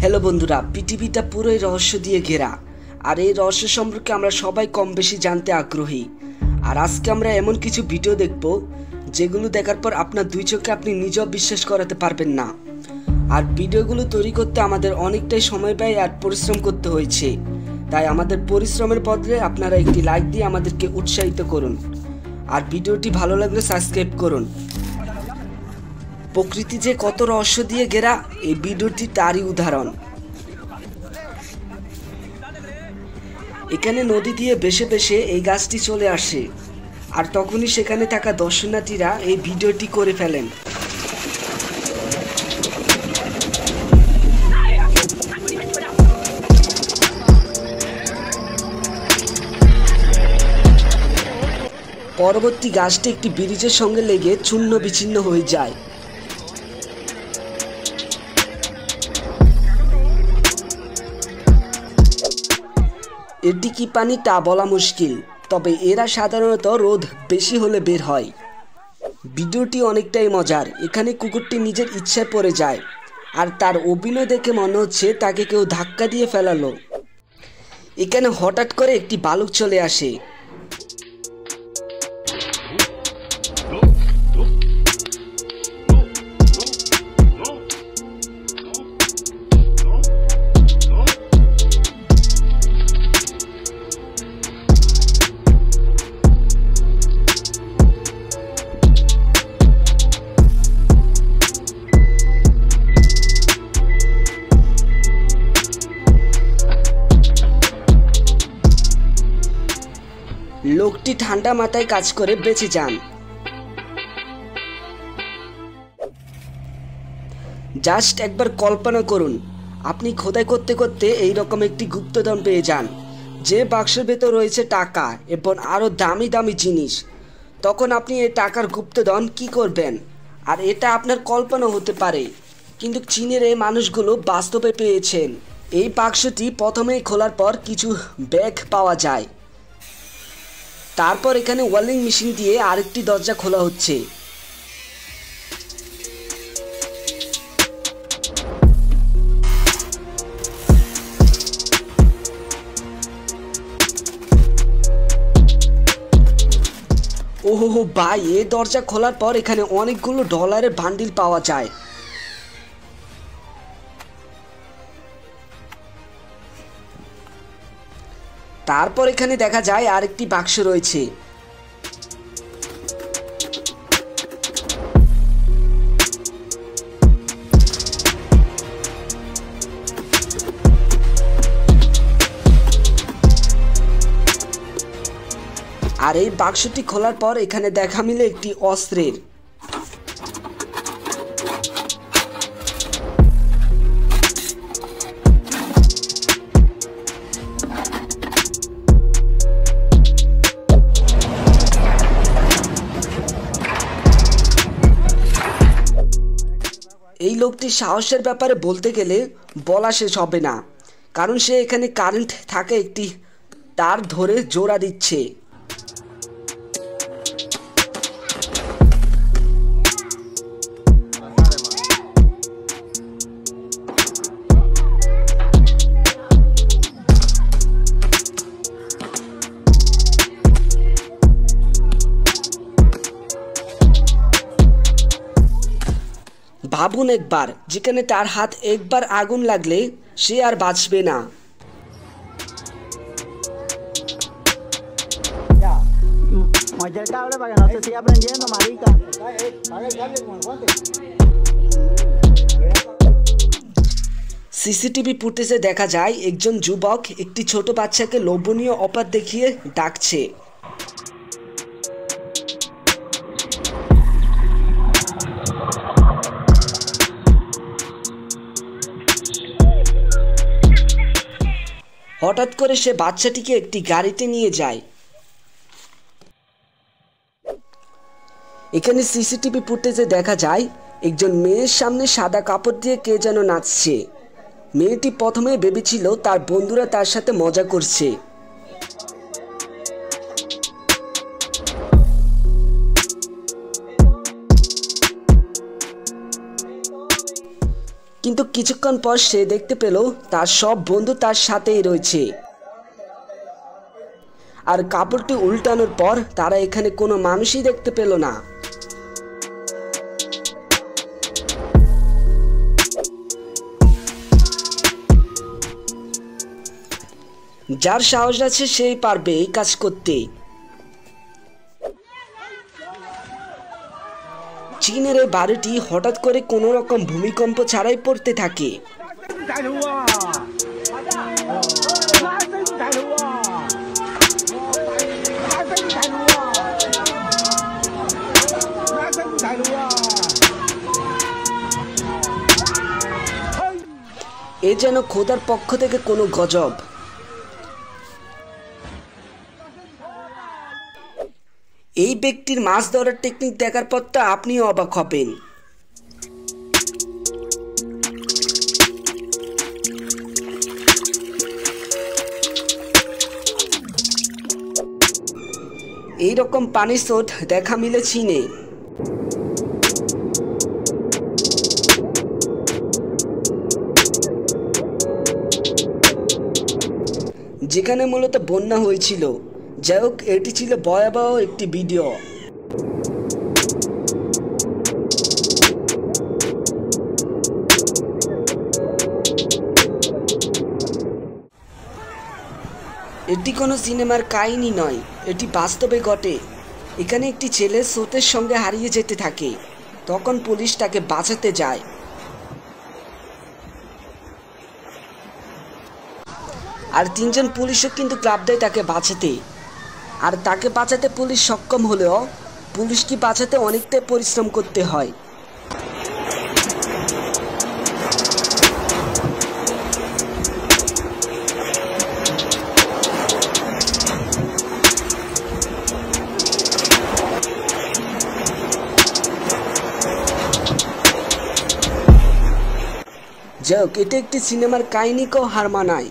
Hello বন্ধুরা, পৃথিবীটা পুরোই রহস্য দিয়ে ঘেরা। আর এই রহস্য সম্পর্কে আমরা সবাই কম বেশি জানতে আগ্রহী। আর আজকে আমরা এমন কিছু ভিডিও দেখব যেগুলো দেখার পর আপনার দুই চোখে আপনি নিজেও বিশ্বাস করাতে পারবেন না। আর ভিডিওগুলো তৈরি করতে আমাদের অনেকটাই সময় ব্যয় আর পরিশ্রম করতে হয়েছে। তাই আমাদের পরিশ্রমের বদলে আপনারা একটি লাইক দিয়ে আমাদেরকে উৎসাহিত করুন। আর ভিডিওটি ভালো লাগলে সাবস্ক্রাইব করুন। প্রকৃতি যে কত রহস্য দিয়ে ঘেরা, এই ভিডিওটি তারই উদাহরণ। এখানে নদী দিয়ে ভেসে ভেসে এই গাছটি চলে আসে, আর তখনই সেখানে থাকা দর্শনার্থীরা এই ভিডিওটি করে ফেলেন। পরবর্তী গাছটি একটি ব্রিজের সঙ্গে লেগে চূর্ণ বিচ্ছিন্ন হয়ে যায়। এটি কি পানি তা বলা মুশকিল, তবে এরা সাধারণত রোদ বেশি হলে বের হয়। ভিডিওটি অনেকটাই মজার। এখানে কুকুরটি নিজের ইচ্ছায় পড়ে যায়, আর তার অভিনয় দেখে মনে হচ্ছে তাকে কেউ ধাক্কা দিয়ে ফেলালো। এখানে হঠাৎ করে একটি ভালুক চলে আসে। লোকটি ঠান্ডা মাথায় কাজ করে বেঁচে যান। জাস্ট একবার কল্পনা করুন, আপনি খোদাই করতে করতে এইরকম একটি গুপ্তধন পেয়ে যান, যে বাক্সের ভেতর রয়েছে টাকা এবং আরও দামি দামি জিনিস। তখন আপনি এই টাকার গুপ্তধন কি করবেন? আর এটা আপনার কল্পনা হতে পারে, কিন্তু চীনের এই মানুষগুলো বাস্তবে পেয়েছেন। এই বাক্সটি প্রথমেই খোলার পর কিছু ব্যাগ পাওয়া যায়। তারপর এখানে ওয়েল্ডিং মেশিন দিয়ে আরেকটি দরজা খোলা হচ্ছে। ওহো ভাই, এই দরজা খোলার পর এখানে অনেকগুলো ডলারের বান্ডিল পাওয়া যায়। তারপর এখানে দেখা যায় আরেকটি বাক্স রয়েছে। আর এই বাক্সটি খোলার পর এখানে দেখা মিলে একটি অস্ত্রের। এই লোকটির সাহসের ব্যাপারে বলতে গেলে বলা শেষ হবে না, কারণ সে এখানে কারেন্ট থাকে একটি তার ধরে জোড়া দিচ্ছে। ভাবুন একবার, যেখানে তার হাত একবার আগুন লাগলে সে আর বাঁচবে না। সিসিটিভি ফুটেজে দেখা যায় একজন যুবক একটি ছোট বাচ্চাকে লোভনীয় অফার দেখিয়ে ডাকছে। হঠাৎ করে সে বাচ্চাটিকে একটি গাড়িতে নিয়ে যায়। এখানে সিসিটিভি ফুটেজে দেখা যায় একজন মেয়ের সামনে সাদা কাপড় দিয়ে কে যেন নাচছে। মেয়েটি প্রথমে ভেবেছিল তার বন্ধুরা তার সাথে মজা করছে, কিন্তু কিছুক্ষণ পর সে দেখতে পেল তার সব বন্ধু তার সাথেই রয়েছে। আর কাপড়টি উল্টানোর পর তারা এখানে কোনো মানুষই দেখতে পেল না। যার সাহস আছে সেই পারবে এই কাজ করতে। চীনের এই বাড়িটি হঠাৎ করে কোনো রকম ভূমিকম্প ছাড়াই পড়তে থাকে। এ যেন খোদার পক্ষ থেকে কোনো গজব। এই ব্যক্তির মাছ ধরার টেকনিক দেখার পর তো আপনিও অবাক হবেন। এইরকম পানির স্রোত দেখা মিলে চীনে। যেখানে মূলত বন্যা হয়েছিল। যাই হোক, এটি ছিল ভয়াবহ একটি ভিডিও। এটি কোনো সিনেমার কাহিনী নয়, এটি বাস্তবে ঘটে। এখানে একটি ছেলে স্রোতের সঙ্গে হারিয়ে যেতে থাকে, তখন পুলিশ তাকে বাঁচাতে যায়। আর 3 জন পুলিশও কিন্তু ক্লাব দেয় তাকে বাঁচাতে। আর তাকে বাঁচাতে পুলিশ সক্ষম হলেও পুলিশকে বাঁচাতে অনেকটাই পরিশ্রম করতে হয়। যাই হোক, এটা একটি সিনেমার কাহিনীকেও হার মানায়।